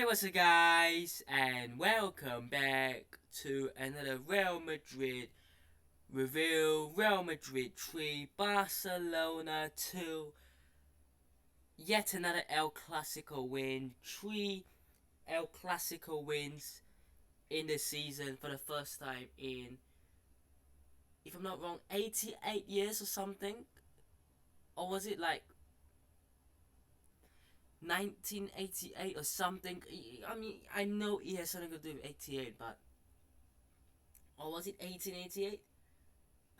what's up guys, and welcome back to another Real Madrid review. Real Madrid 3, Barcelona 2. Yet another El Clasico win. 3 El Clasico wins in the season for the first time in, if I'm not wrong, 88 years or something. Or was it like 1988 or something? I mean, I know it has something to do with 88, but... Or was it 1888?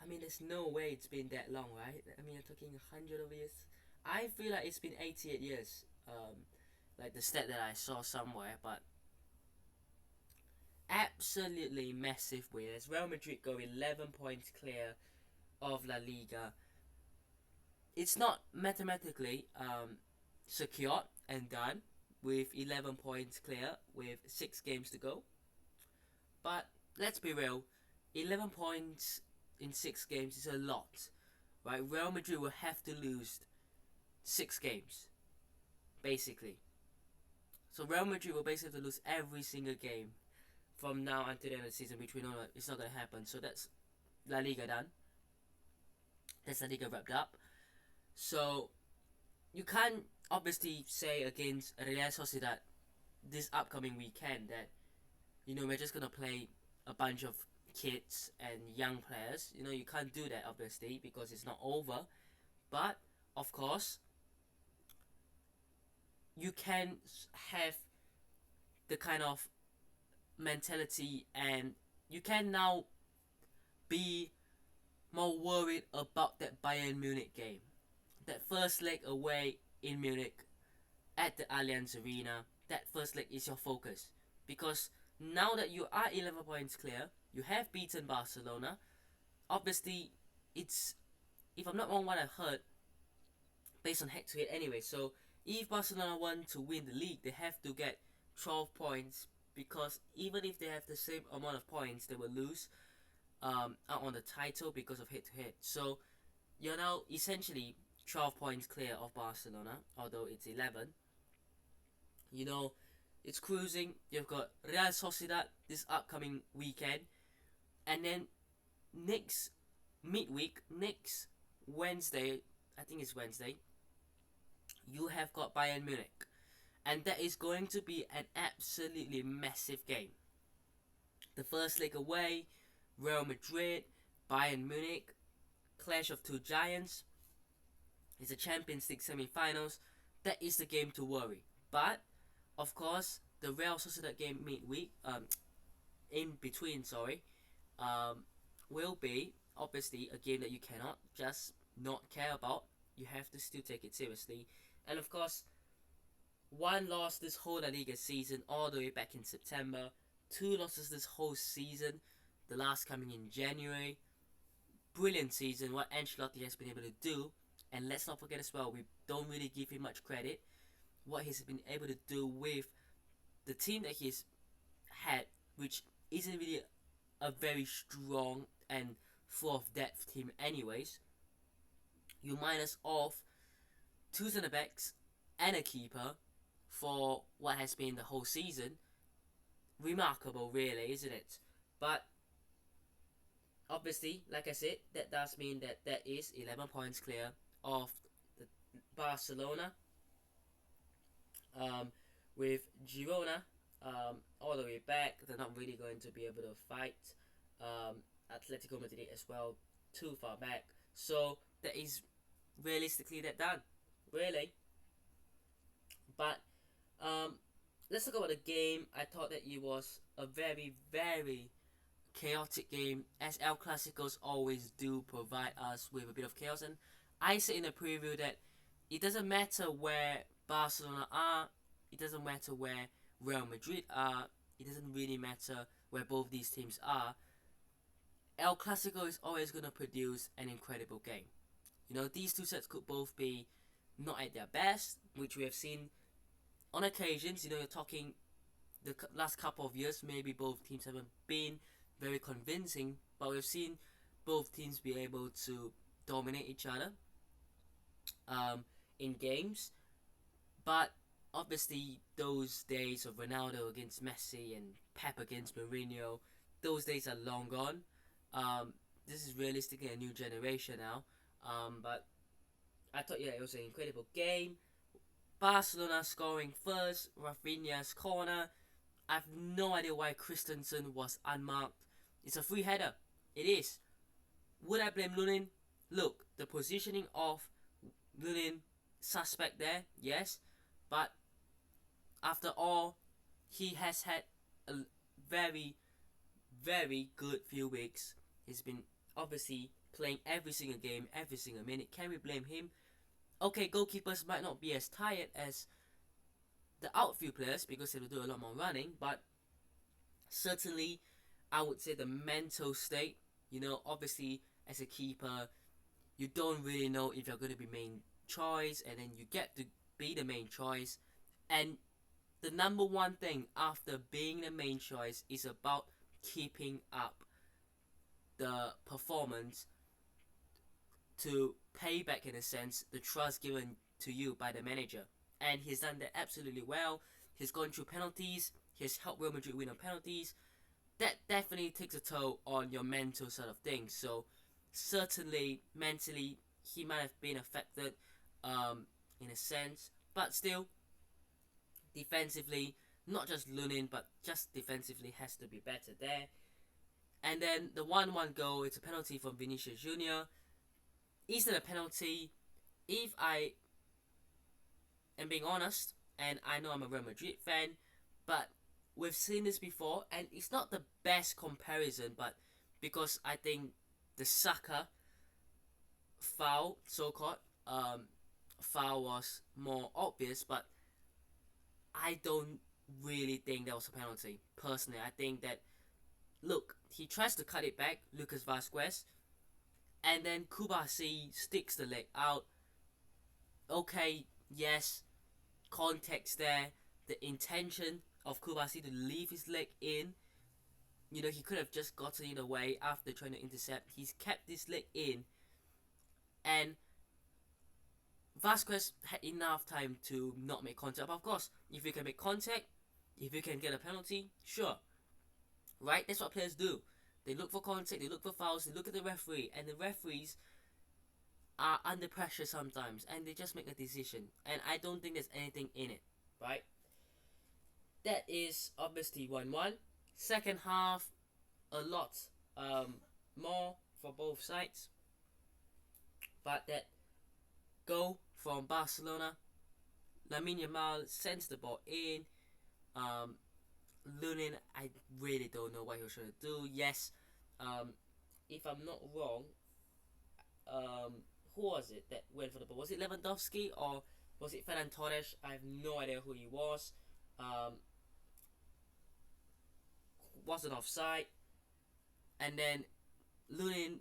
I mean, there's no way it's been that long, right? I mean, you're talking 100 of years. I feel like it's been 88 years. Like the stat that I saw somewhere, but absolutely massive win as Real Madrid go 11 points clear of La Liga. It's not mathematically secured and done with 11 points clear with 6 games to go. But let's be real, 11 points in 6 games is a lot, right? Real Madrid will have to lose 6 games, basically. So Real Madrid will basically have to lose every single game from now until the end of the season, which we know that it's not going to happen. So that's La Liga done. That's La Liga wrapped up. So you can't obviously say against Real Sociedad this upcoming weekend that, we're just going to play a bunch of kids and young players. You can't do that obviously because it's not over. But of course, you can have the kind of mentality, and you can now be more worried about that Bayern Munich game, that first leg away in Munich at the Allianz Arena. That first leg is your focus, because now that you are 11 points clear, you have beaten Barcelona. Obviously, it's, if I'm not wrong, what I heard, based on head-to-head anyway. So if Barcelona want to win the league, they have to get 12 points, because even if they have the same amount of points, they will lose out on the title because of head-to-head. So you're now essentially 12 points clear of Barcelona, although it's 11. It's cruising. You've got Real Sociedad this upcoming weekend, and then next midweek, next Wednesday, I think it's Wednesday, you have got Bayern Munich, and that is going to be an absolutely massive game. The first leg away, Real Madrid, Bayern Munich, clash of two giants. It's a Champions League semi-finals. That is the game to worry. But of course, the Real Sociedad game midweek, in between, will be obviously a game that you cannot just not care about. You have to still take it seriously. And of course, one loss this whole La Liga season, all the way back in September. 2 losses this whole season, the last coming in January. Brilliant season, what Ancelotti has been able to do. And let's not forget as well, we don't really give him much credit, what he's been able to do with the team that he's had, which isn't really a very strong and full of depth team anyways. You minus off 2 centre backs and a keeper for what has been the whole season. Remarkable, really, isn't it? But obviously, like I said, that does mean that that is 11 points clear of the Barcelona, with Girona all the way back. They're not really going to be able to fight Atletico Madrid as well, too far back. So that is realistically that done, really. But let's talk about the game. I thought that it was a very, very chaotic game, as El Clasicos always do provide us with a bit of chaos. And I said in the preview that it doesn't matter where Barcelona are, it doesn't matter where Real Madrid are, it doesn't really matter where both these teams are. El Clasico is always going to produce an incredible game. These two sets could both be not at their best, which we have seen on occasions. You're talking the last couple of years, maybe both teams haven't been very convincing, but we've seen both teams be able to dominate each other in games. But obviously those days of Ronaldo against Messi and Pep against Mourinho, those days are long gone. Um, this is realistically a new generation now. But I thought, yeah, it was an incredible game. Barcelona scoring first, Rafinha's corner. I've no idea why Christensen was unmarked. It's a free header. It is. Would I blame Lunin? Look, the positioning of Lunin, suspect there, yes. But after all, he has had a very, very good few weeks. He's been obviously playing every single game, every single minute. Can we blame him? Okay, goalkeepers might not be as tired as the outfield players because they will do a lot more running, but certainly I would say the mental state, obviously as a keeper, you don't really know if you're going to be main choice, and then you get to be the main choice. And the number one thing after being the main choice is about keeping up the performance to pay back, in a sense, the trust given to you by the manager. And he's done that absolutely well. He's gone through penalties. He's helped Real Madrid win on penalties. That definitely takes a toll on your mental sort of thing. So certainly mentally he might have been affected, in a sense. But still, defensively, not just Lunin, but just defensively has to be better there. And then the 1-1 goal, it's a penalty from Vinicius Jr. Is it a penalty? If I am being honest, and I know I'm a Real Madrid fan, but we've seen this before, and it's not the best comparison, but because I think the Saka foul, so-called, foul was more obvious, but I don't really think that was a penalty. Personally, I think that, look, he tries to cut it back, Lucas Vazquez, and then Kubasi sticks the leg out. Okay, yes, context there, the intention of Kubasi to leave his leg in. He could have just gotten it away after trying to intercept. He's kept his leg in, and Vasquez had enough time to not make contact. But of course, if you can make contact, if you can get a penalty, sure. Right? That's what players do. They look for contact, they look for fouls, they look at the referee, and the referees are under pressure sometimes, and they just make a decision. And I don't think there's anything in it, right? That is obviously 1-1. Second half, a lot more for both sides. But that goal from Barcelona, Lamine Yamal sends the ball in. Lunin, I really don't know what he was trying to do. Yes, if I'm not wrong, who was it that went for the ball? Was it Lewandowski or was it Ferran Torres? I have no idea who he was. Wasn't offside. And then Lunin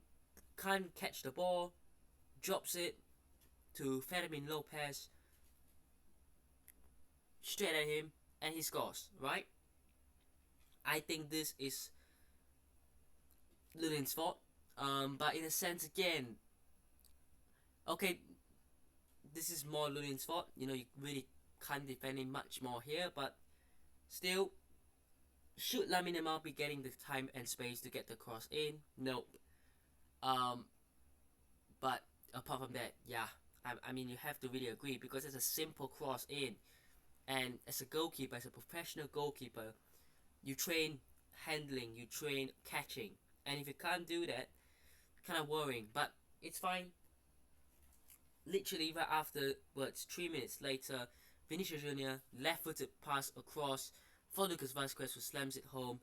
can't catch the ball, drops it to Fermin Lopez, straight at him, and he scores, right? I think this is Lunin's fault. But in a sense, again, okay, this is more Lunin's fault. You really can't defend him much more here, but still, should Lamine Yamal be getting the time and space to get the cross in? Nope. But apart from that, yeah, I mean, you have to really agree, because it's a simple cross in, and as a goalkeeper, as a professional goalkeeper, you train handling, you train catching, and if you can't do that, kind of worrying. But it's fine. Literally right afterwards, 3 minutes later, Vinicius Jr. left-footed pass across for Lucas Vazquez, who slams it home.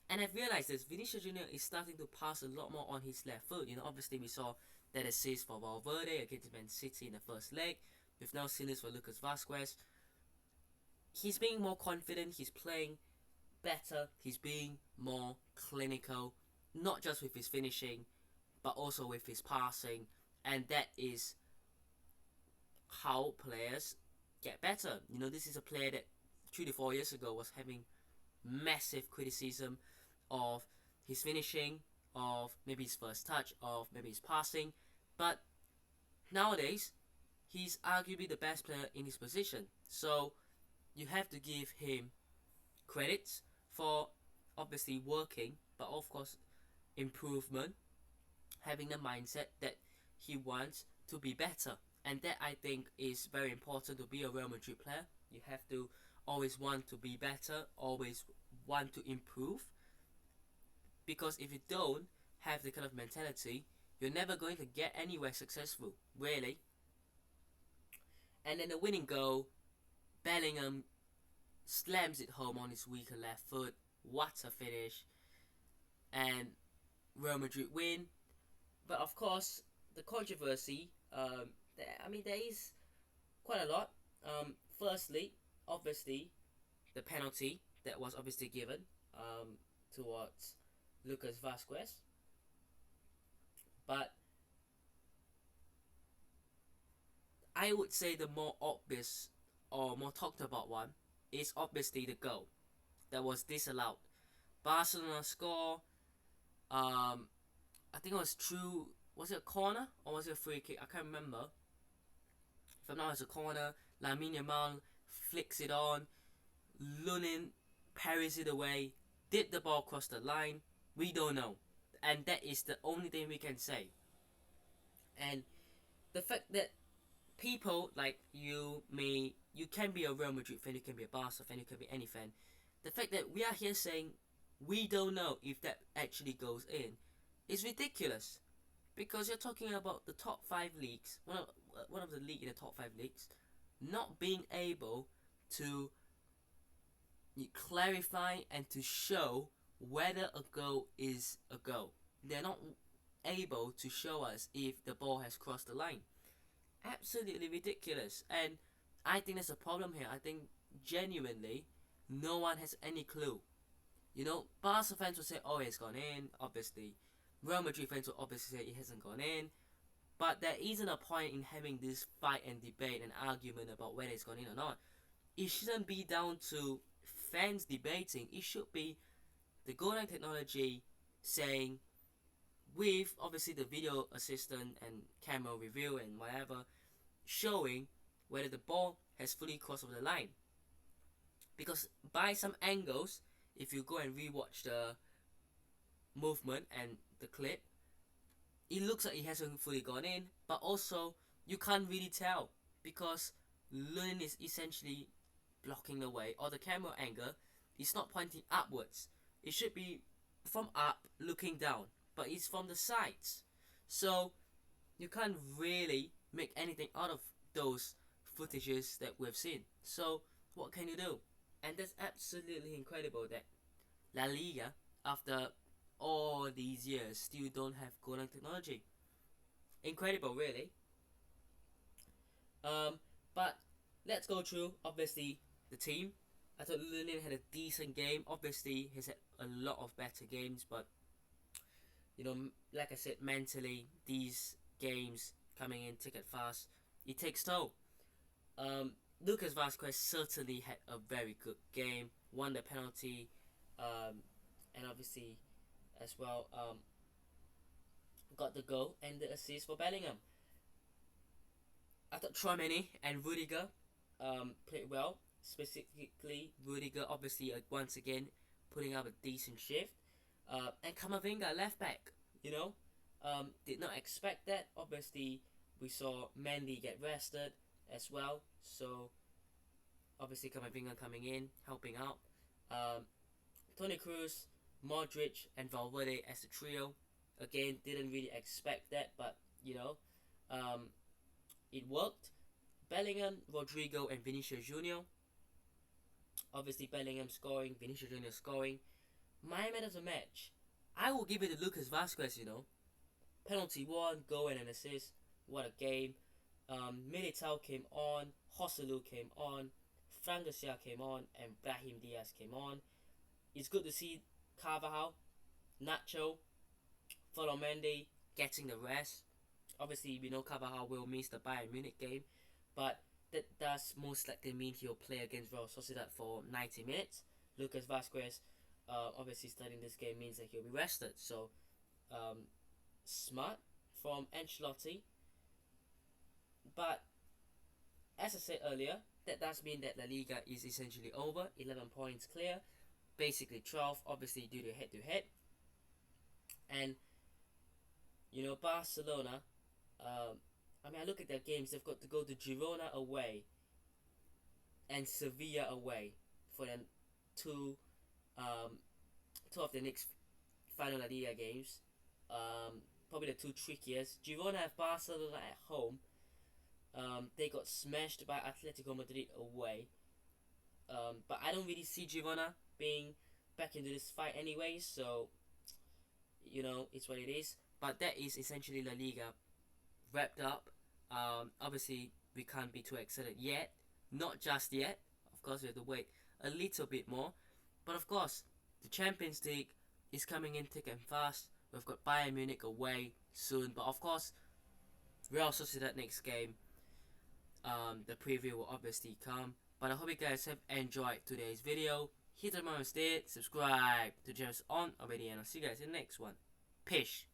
And I've realized this, Vinicius Jr. is starting to pass a lot more on his left foot. Obviously we saw that assist for Valverde against Man City in the first leg. We've now seen this for Lucas Vazquez. He's being more confident, he's playing better, he's being more clinical, not just with his finishing, but also with his passing. And that is how players get better. This is a player that 3 to 4 years ago was having massive criticism of his finishing, of maybe his first touch, of maybe his passing, but nowadays he's arguably the best player in his position. So you have to give him credits for obviously working, but of course improvement, having the mindset that he wants to be better. And that I think is very important to be a Real Madrid player. You have to always want to be better, always want to improve. Because if you don't have the kind of mentality, you're never going to get anywhere successful, really. And then the winning goal, Bellingham slams it home on his weaker left foot. What a finish. And Real Madrid win. But of course, the controversy, there is quite a lot. Firstly, obviously, the penalty that was obviously given towards Lucas Vazquez. But I would say the more obvious or more talked about one is obviously the goal that was disallowed. Barcelona score. I think it was true. Was it a corner or was it a free kick? I can't remember. If I'm not, it's a corner. Lamine Yamal flicks it on. Lunin parries it away. Did the ball cross the line? We don't know. And that is the only thing we can say. And the fact that people like you can be a Real Madrid fan, you can be a Barca fan, you can be any fan. The fact that we are here saying we don't know if that actually goes in is ridiculous. Because you're talking about the top 5 leagues, one of the league in the top 5 leagues, not being able to clarify and to show whether a goal is a goal. They're not able to show us if the ball has crossed the line. Absolutely ridiculous. And I think there's a problem here. I think genuinely no one has any clue. You know, Barca fans will say, oh, it's gone in, obviously. Real Madrid fans will obviously say it hasn't gone in. But there isn't a point in having this fight and debate and argument about whether it's gone in or not. It shouldn't be down to fans debating. It should be the goal line technology saying, with obviously the video assistant and camera review and whatever, showing whether the ball has fully crossed over the line. Because by some angles, if you go and rewatch the movement and the clip, it looks like it hasn't fully gone in, but also you can't really tell because Lunin is essentially blocking the way, or the camera angle is not pointing upwards. It should be from up looking down, but it's from the sides. So you can't really make anything out of those footages that we've seen. So what can you do? And that's absolutely incredible that La Liga, after all these years, still don't have goal line technology. Incredible, really. But let's go through obviously the team. I thought Lunin had a decent game. Obviously, he's had a lot of better games, but you know, like I said, mentally, these games coming in thick and fast, it takes toll. Lucas Vazquez certainly had a very good game, won the penalty, and obviously, as well, got the goal and the assist for Bellingham. I thought Tchouaméni and Rudiger played well. Specifically, Rudiger obviously once again putting up a decent shift. And Camavinga left back, did not expect that. Obviously, we saw Mendy get rested as well. So, obviously Camavinga coming in, helping out. Toni Kroos, Modric, and Valverde as a trio. Again, didn't really expect that, but it worked. Bellingham, Rodrigo, and Vinicius Junior. Obviously, Bellingham scoring, Vinicius Junior scoring. My man of the match, I will give it to Lucas Vazquez. Penalty one, goal and an assist. What a game. Militao came on, Joselu came on, Fran Garcia came on, and Brahim Diaz came on. It's good to see Carvajal, Nacho, Mendy getting the rest. Obviously, we know Carvajal will miss the Bayern Munich game, but that does most likely mean he'll play against Real Sociedad for 90 minutes. Lucas Vazquez, obviously starting this game means that he'll be rested. So, smart from Ancelotti. But, as I said earlier, that does mean that La Liga is essentially over. 11 points clear, basically 12, obviously due to head-to-head. And Barcelona. I look at their games. They've got to go to Girona away and Sevilla away for the two two of the next final La Liga games. Probably the two trickiest. Girona have Barcelona at home. They got smashed by Atletico Madrid away. But I don't really see Girona being back into this fight anyway, so it's what it is. But that is essentially La Liga wrapped up. Obviously, we can't be too excited yet. Not just yet. Of course, we have to wait a little bit more. But of course, the Champions League is coming in thick and fast. We've got Bayern Munich away soon. But of course, Real Sociedad next game. The preview will obviously come. But I hope you guys have enjoyed today's video. Hit the button instead, subscribe to the channel on already, and I'll see you guys in the next one. Peace.